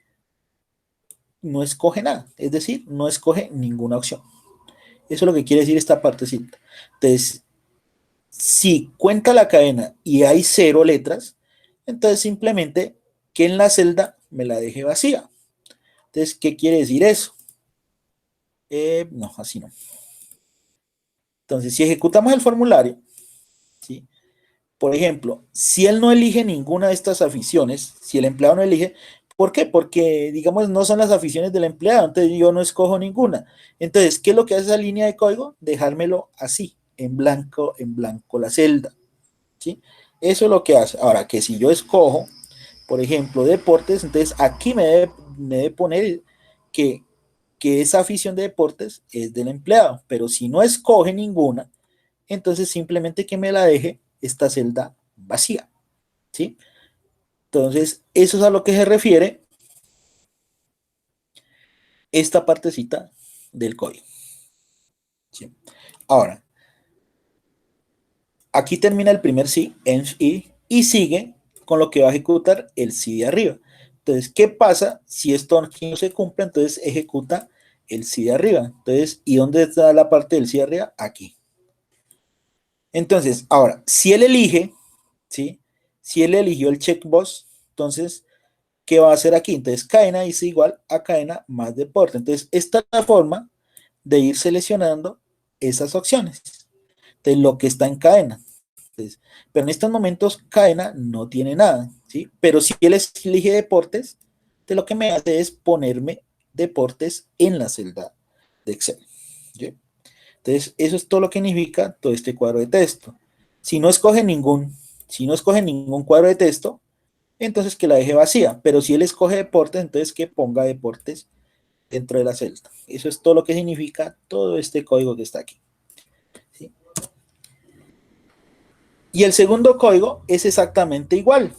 no escoge nada, es decir, no escoge ninguna opción. Eso es lo que quiere decir esta partecita. Entonces, si cuenta la cadena y hay 0 letras, entonces simplemente que en la celda me la deje vacía. Entonces, ¿qué quiere decir eso? No, así no. Entonces, si ejecutamos el formulario, ¿sí? Por ejemplo, si él no elige ninguna de estas aficiones, si el empleado no elige, ¿por qué? Porque, digamos, no son las aficiones del empleado, entonces yo no escojo ninguna. Entonces, ¿qué es lo que hace esa línea de código? Dejármelo así, en blanco la celda, ¿sí? Eso es lo que hace. Ahora, que si yo escojo, por ejemplo, deportes, entonces aquí me debe poner que, que esa afición de deportes es del empleado, pero si no escoge ninguna, entonces simplemente que me la deje esta celda vacía, ¿sí? Entonces, eso es a lo que se refiere esta partecita del código, ¿sí? Ahora, aquí termina el primer sí, env i, y sigue con lo que va a ejecutar el sí de arriba. Entonces, ¿qué pasa si esto aquí no se cumple? Entonces ejecuta el sí de arriba. Entonces, ¿y dónde está la parte del sí de arriba? Aquí. Entonces, ahora, si él elige, ¿sí? Si él eligió el checkbox, entonces, ¿qué va a hacer aquí? Entonces, cadena es igual a cadena más deporte. Entonces, esta es la forma de ir seleccionando esas opciones. Entonces, lo que está en cadena. Entonces, pero en estos momentos, cadena no tiene nada, ¿sí? Pero si él elige deportes, entonces lo que me hace es ponerme deportes en la celda de Excel, ¿sí? Entonces, eso es todo lo que significa todo este cuadro de texto. Si no escoge ningún, si no escoge ningún cuadro de texto, entonces que la deje vacía. Pero si él escoge deportes, entonces que ponga deportes dentro de la celda. Eso es todo lo que significa todo este código que está aquí, ¿sí? Y el segundo código es exactamente igual.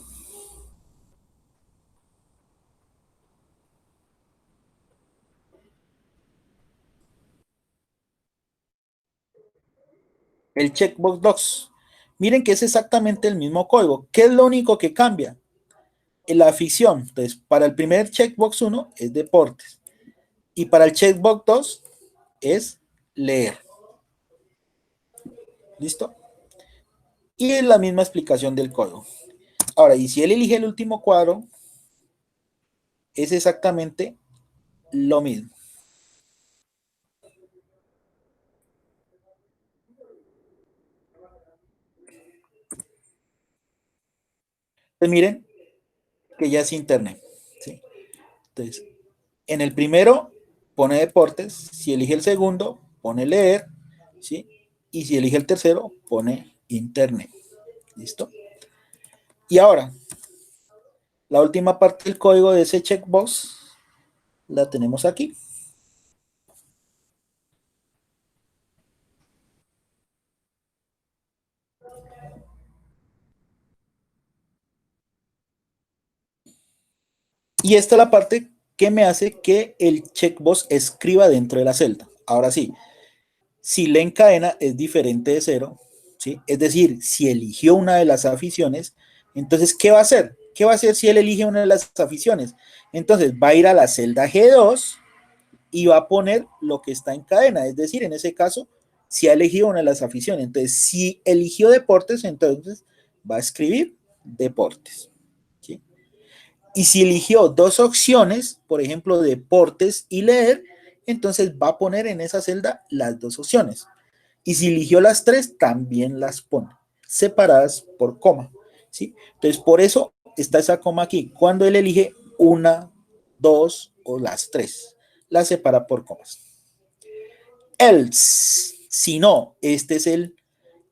El checkbox docs. Miren que es exactamente el mismo código. ¿Qué es lo único que cambia? La afición. Entonces, para el primer checkbox 1 es deportes. Y para el checkbox 2 es leer. ¿Listo? Y es la misma explicación del código. Ahora, y si él elige el último cuadro, es exactamente lo mismo. Entonces, miren que ya es internet. ¿Sí? Entonces, en el primero pone deportes, si elige el segundo, pone leer, ¿sí? Y si elige el tercero, pone internet. ¿Listo? Y ahora, la última parte del código de ese checkbox la tenemos aquí. Y esta es la parte que me hace que el checkbox escriba dentro de la celda. Ahora sí, si la encadena es diferente de cero, ¿sí? Es decir, si eligió una de las aficiones, entonces, ¿qué va a hacer? ¿Qué va a hacer si él elige una de las aficiones? Entonces, va a ir a la celda G2 y va a poner lo que está en cadena. Es decir, en ese caso, si ha elegido una de las aficiones. Entonces, si eligió deportes, entonces va a escribir deportes. ¿Sí? Y si eligió dos opciones, por ejemplo, deportes y leer, entonces va a poner en esa celda las dos opciones. Y si eligió las tres, también las pone, separadas por coma. ¿Sí? Entonces, por eso está esa coma aquí. Cuando él elige una, dos o las tres, las separa por comas. Else, si no, este es el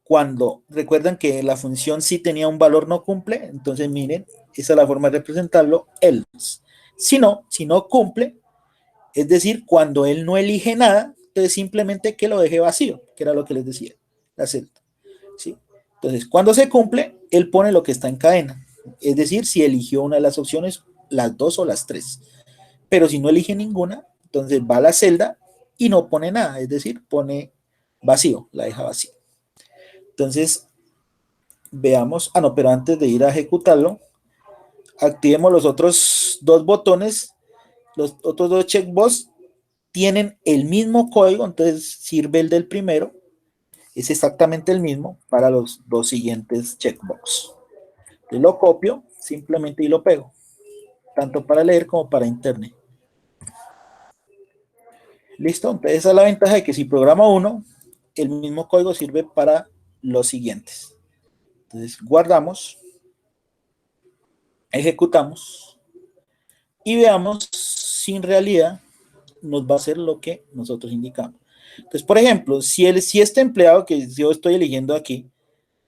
cuando recuerdan que la función si tenía un valor no cumple, entonces miren, esa es la forma de representarlo, else. Si no cumple, es decir, cuando él no elige nada, entonces simplemente que lo deje vacío, que era lo que les decía, la celda. ¿Sí? Entonces, cuando se cumple, él pone lo que está en cadena, es decir, si eligió una de las opciones, las dos o las tres. Pero si no elige ninguna, entonces va a la celda y no pone nada, es decir, pone vacío, la deja vacía. Entonces, veamos, no, pero antes de ir a ejecutarlo, activemos los otros dos botones, los otros dos checkbox tienen el mismo código, entonces sirve el del primero, es exactamente el mismo para los dos siguientes checkbox. Yo lo copio simplemente y lo pego, tanto para leer como para internet. Listo, entonces esa es la ventaja de que si programa uno, el mismo código sirve para los siguientes. Entonces guardamos, ejecutamos y veamos si en realidad nos va a hacer lo que nosotros indicamos. Entonces, por ejemplo, si este empleado que yo estoy eligiendo aquí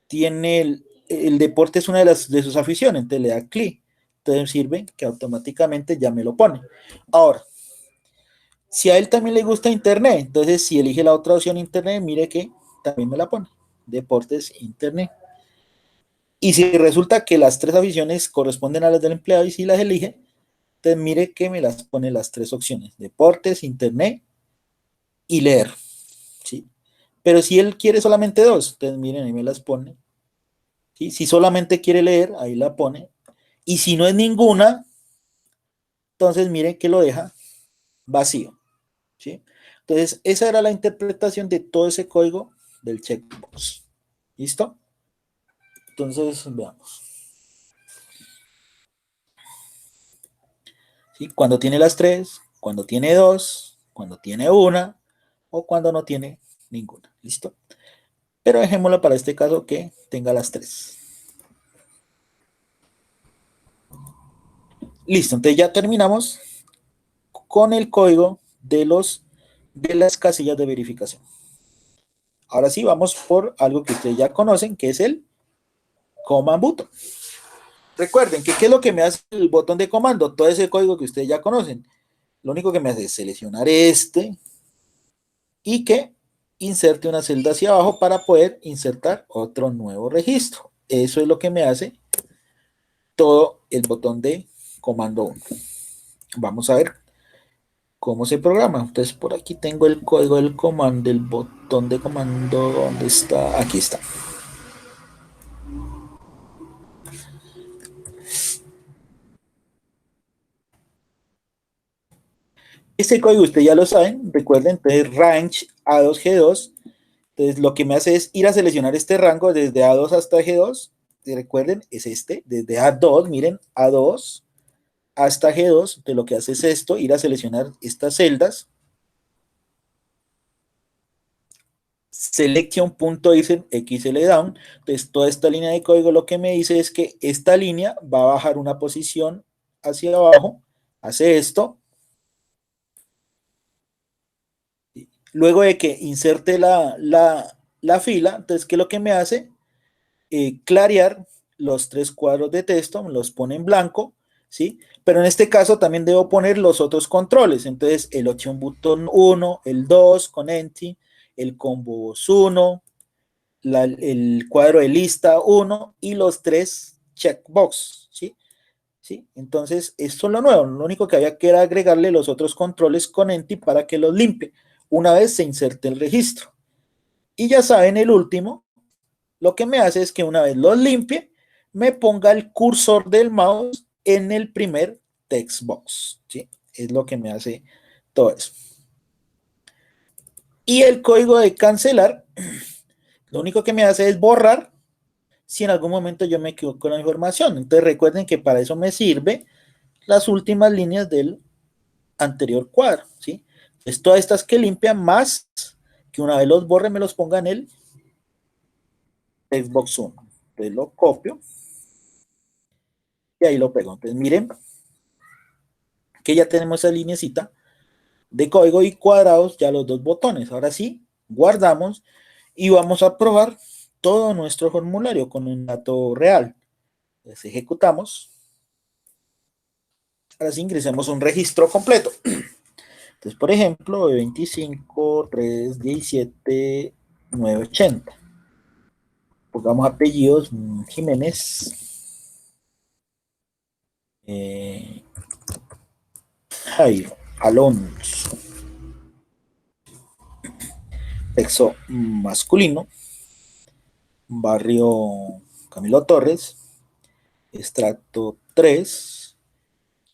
tiene el deporte es una de sus aficiones, entonces le da clic, entonces sirve que automáticamente ya me lo pone. Ahora, si a él también le gusta internet, entonces si elige la otra opción internet, mire que también me la pone, deportes internet. Y si resulta que las tres aficiones corresponden a las del empleado y si las elige, entonces mire que me las pone las tres opciones: deportes, internet y leer. ¿Sí? Pero si él quiere solamente dos, entonces miren, ahí me las pone. ¿Sí? Si solamente quiere leer, ahí la pone. Y si no es ninguna, entonces miren que lo deja vacío. ¿Sí? Entonces, esa era la interpretación de todo ese código del checkbox. ¿Listo? Entonces, veamos. ¿Sí? Cuando tiene las tres, cuando tiene dos, cuando tiene una o cuando no tiene ninguna. ¿Listo? Pero dejémoslo para este caso que tenga las tres. Listo, entonces ya terminamos con el código de las casillas de verificación. Ahora sí, vamos por algo que ustedes ya conocen, que es el command button. Recuerden que qué es lo que me hace el botón de comando, todo ese código que ustedes ya conocen. Lo único que me hace es seleccionar este y que inserte una celda hacia abajo para poder insertar otro nuevo registro. Eso es lo que me hace todo el botón de comando 1. Vamos a ver cómo se programa. Entonces por aquí tengo el código del comando, del botón de comando. ¿Dónde está? Aquí está. Este código ustedes ya lo saben, recuerden, entonces range A2G2. Entonces lo que me hace es ir a seleccionar este rango desde A2 hasta G2. Y recuerden, es este, desde A2, miren, A2 hasta G2. Entonces lo que hace es esto, ir a seleccionar estas celdas. Selection.xl down. Entonces toda esta línea de código lo que me dice es que esta línea va a bajar una posición hacia abajo, hace esto. Luego de que inserte la fila, entonces, ¿qué es lo que me hace? Clarear los tres cuadros de texto, me los pone en blanco, ¿sí? Pero en este caso también debo poner los otros controles, entonces el option button 1, el 2 con Enti, el combo 1, el cuadro de lista 1 y los tres checkbox, ¿sí? ¿Sí? Entonces, esto es lo nuevo, lo único que había que era agregarle los otros controles con Enti para que los limpie una vez se inserte el registro. Y ya saben, el último, lo que me hace es que una vez los limpie, me ponga el cursor del mouse en el primer text box, ¿sí? Es lo que me hace todo eso. Y el código de cancelar, lo único que me hace es borrar si en algún momento yo me equivoco con la información. Entonces recuerden que para eso me sirve las últimas líneas del anterior cuadro, ¿sí? Es todas estas que limpian más que una vez los borre me los ponga en el Xbox 1. Entonces lo copio y ahí lo pego. Entonces miren que ya tenemos esa linecita de código y cuadrados ya los dos botones. Ahora sí, guardamos y vamos a probar todo nuestro formulario con un dato real. Entonces ejecutamos. Ahora sí ingresemos un registro completo. Entonces, por ejemplo, 25, 3, 17, 980. Pongamos apellidos, Jiménez, eh, Jairo, Alonso, sexo masculino, barrio Camilo Torres, extracto 3,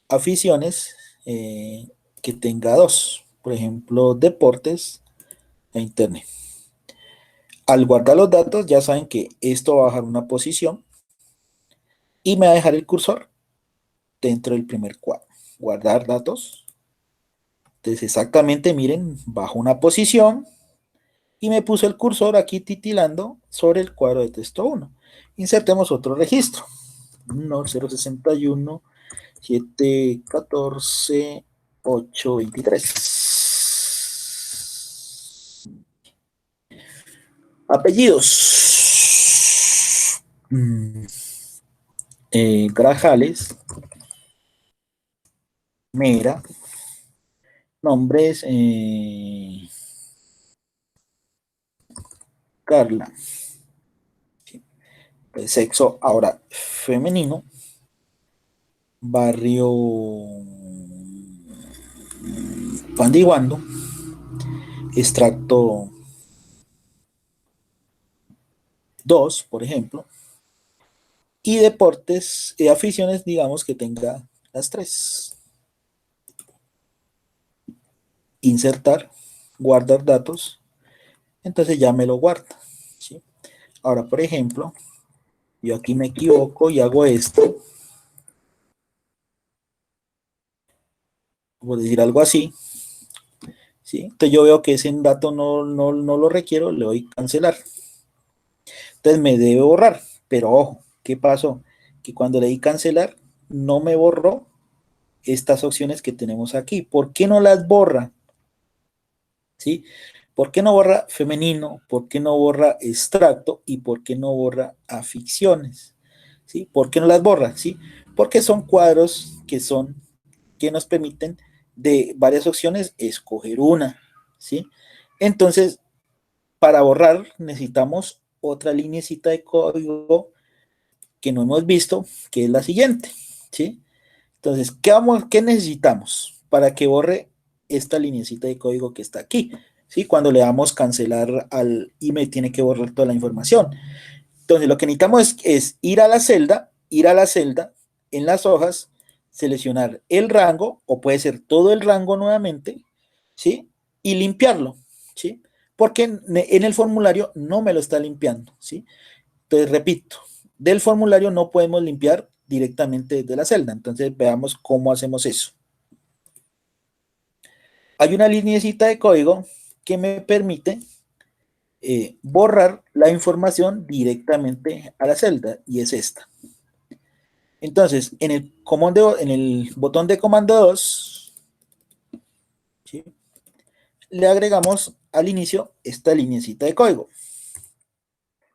aficiones que tenga dos, por ejemplo, deportes e internet. Al guardar los datos, ya saben que esto va a bajar una posición y me va a dejar el cursor dentro del primer cuadro. Guardar datos. Entonces, exactamente, miren, bajo una posición y me puso el cursor aquí titilando sobre el cuadro de texto 1. Insertemos otro registro. 061 714 823. Apellidos. Grajales. Mera. Nombres. Carla. Sexo ahora femenino, barrio Pandiguando, extracto 2 por ejemplo, y deportes y aficiones, digamos que tenga las tres. Insertar, guardar datos, entonces ya me lo guarda, ¿sí? Ahora, por ejemplo, yo aquí me equivoco y hago esto, por decir algo así, ¿sí? Entonces yo veo que ese dato no lo requiero, le doy cancelar. Entonces me debe borrar, pero ojo, ¿qué pasó? Que cuando le di cancelar, no me borró estas opciones que tenemos aquí. ¿Por qué no las borra? ¿Sí? ¿Por qué no borra femenino? ¿Por qué no borra extracto? ¿Y por qué no borra aficiones? ¿Sí? ¿Por qué no las borra? ¿Sí? Porque son cuadros que nos permiten de varias opciones escoger una. ¿Sí? Entonces, para borrar necesitamos otra linecita de código que no hemos visto, que es la siguiente. ¿Sí? Entonces, ¿qué necesitamos para que borre esta linecita de código que está aquí? ¿Sí? Cuando le damos cancelar al email, tiene que borrar toda la información. Entonces, lo que necesitamos es ir a la celda en las hojas, seleccionar el rango, o puede ser todo el rango nuevamente, ¿sí? Y limpiarlo, ¿sí? Porque en el formulario no me lo está limpiando, ¿sí? Entonces, repito, del formulario no podemos limpiar directamente desde la celda. Entonces, veamos cómo hacemos eso. Hay una lineecita de código que me permite borrar la información directamente a la celda, y es esta. Entonces, en el botón de comando 2, ¿sí? Le agregamos al inicio esta lineecita de código.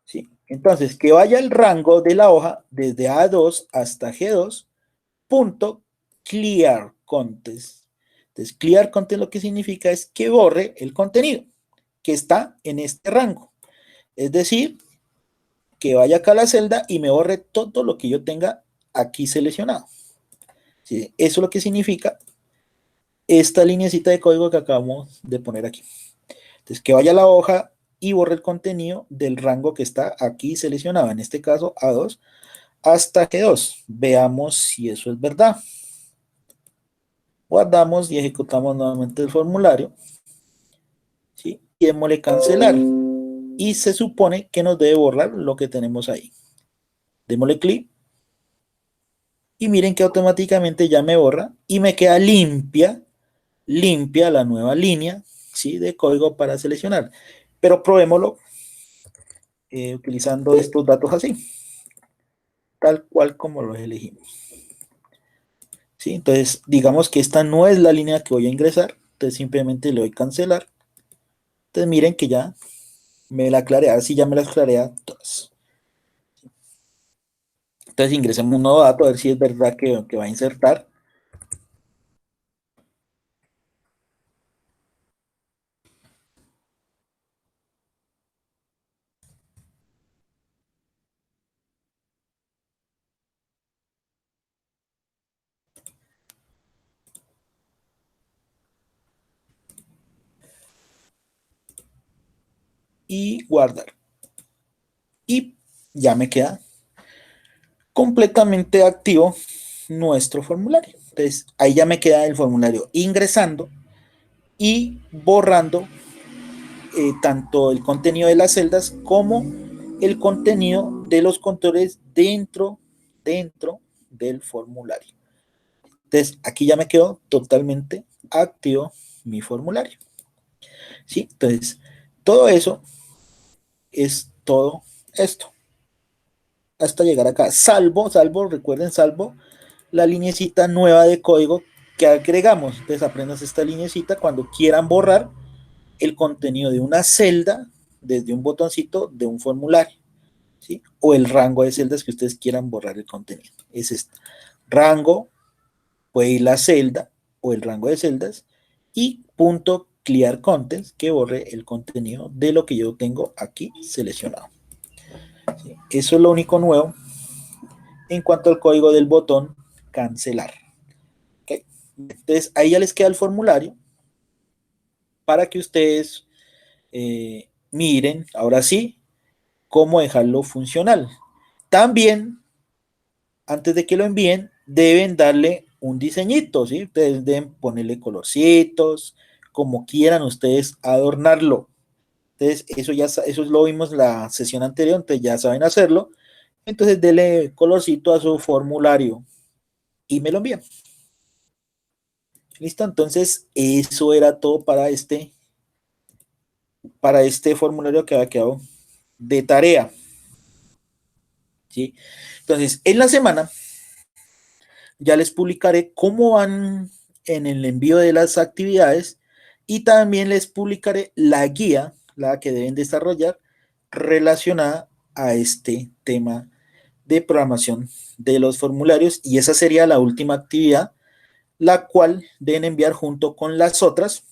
¿Sí? Entonces, que vaya el rango de la hoja desde A2 hasta G2, punto clear content. Entonces, clear content lo que significa es que borre el contenido que está en este rango. Es decir, que vaya acá a la celda y me borre todo lo que yo tenga aquí seleccionado. ¿Sí? Eso es lo que significa esta linecita de código que acabamos de poner aquí. Entonces, que vaya a la hoja y borre el contenido del rango que está aquí seleccionado, en este caso A2 hasta G2. Veamos si eso es verdad. Guardamos y ejecutamos nuevamente el formulario, ¿sí? Y démosle cancelar. Y se supone que nos debe borrar lo que tenemos ahí. Démosle clic y miren que automáticamente ya me borra y me queda limpia la nueva línea, ¿sí? De código para seleccionar. Pero probémoslo utilizando estos datos así, tal cual como los elegimos. ¿Sí? Entonces, digamos que esta no es la línea que voy a ingresar, entonces simplemente le doy cancelar. Entonces miren que ya me la aclaré, así ya me las aclaré todas. Entonces ingresemos un nuevo dato a ver si es verdad que va a insertar. Y guardar. Y ya me queda completamente activo nuestro formulario. Entonces ahí ya me queda el formulario ingresando y borrando tanto el contenido de las celdas como el contenido de los controles dentro del formulario. Entonces aquí ya me quedó totalmente activo mi formulario. ¿Sí? Entonces todo eso es todo esto hasta llegar acá, recuerden, salvo la linecita nueva de código que agregamos. Entonces aprendas esta linecita cuando quieran borrar el contenido de una celda desde un botoncito de un formulario, ¿sí? O el rango de celdas que ustedes quieran borrar el contenido. Es este rango, puede ir la celda o el rango de celdas, y punto clear contents, que borre el contenido de lo que yo tengo aquí seleccionado. ¿Sí? Eso es lo único nuevo en cuanto al código del botón cancelar. ¿Okay? Entonces, ahí ya les queda el formulario para que ustedes miren, ahora sí, cómo dejarlo funcional. También, antes de que lo envíen, deben darle un diseñito, ¿sí? Ustedes deben ponerle colorcitos, como quieran ustedes adornarlo. Entonces, eso lo vimos en la sesión anterior, entonces ya saben hacerlo. Entonces, denle colorcito a su formulario y me lo envían. Listo, entonces eso era todo para este formulario que había quedado de tarea. ¿Sí? Entonces, en la semana ya les publicaré cómo van en el envío de las actividades y también les publicaré la guía, la que deben desarrollar relacionada a este tema de programación de los formularios y esa sería la última actividad, la cual deben enviar junto con las otras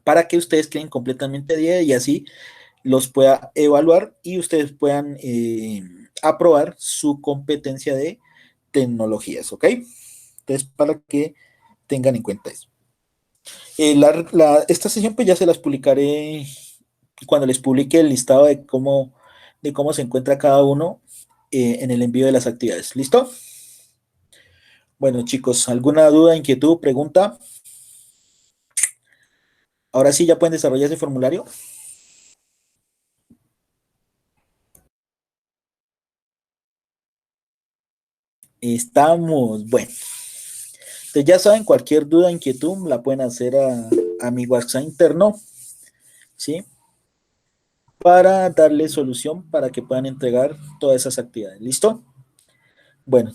para que ustedes queden completamente 10 y así los pueda evaluar y ustedes puedan aprobar su competencia de tecnologías, ¿ok? Entonces, para que tengan en cuenta eso. Esta sesión pues ya se las publicaré cuando les publique el listado de cómo se encuentra cada uno en el envío de las actividades. ¿Listo? Bueno, chicos, ¿alguna duda, inquietud, pregunta? Ahora sí ya pueden desarrollar ese formulario. Estamos, bueno. Entonces ya saben, cualquier duda, inquietud, la pueden hacer a mi WhatsApp interno, ¿sí? Para darle solución para que puedan entregar todas esas actividades. ¿Listo? Bueno,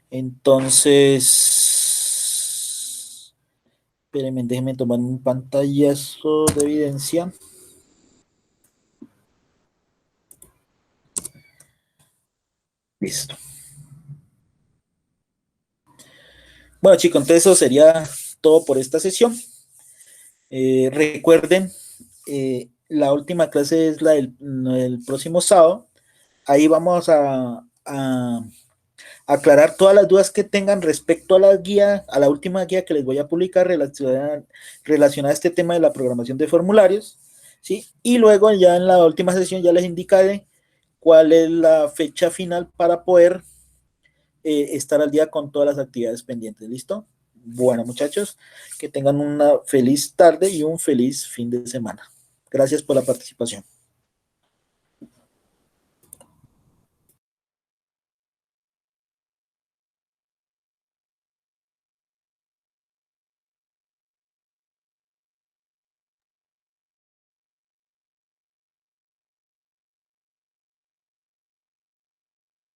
entonces, espérenme, déjenme tomar un pantallazo de evidencia. Listo. Bueno, chicos, entonces eso sería todo por esta sesión. Recuerden, la última clase es el próximo sábado. Ahí vamos a aclarar todas las dudas que tengan respecto a la guía, a la última guía que les voy a publicar relacionada a este tema de la programación de formularios, ¿sí? Y luego ya en la última sesión ya les indicaré cuál es la fecha final para poder estar al día con todas las actividades pendientes, ¿listo? Bueno, muchachos, que tengan una feliz tarde y un feliz fin de semana. Gracias por la participación.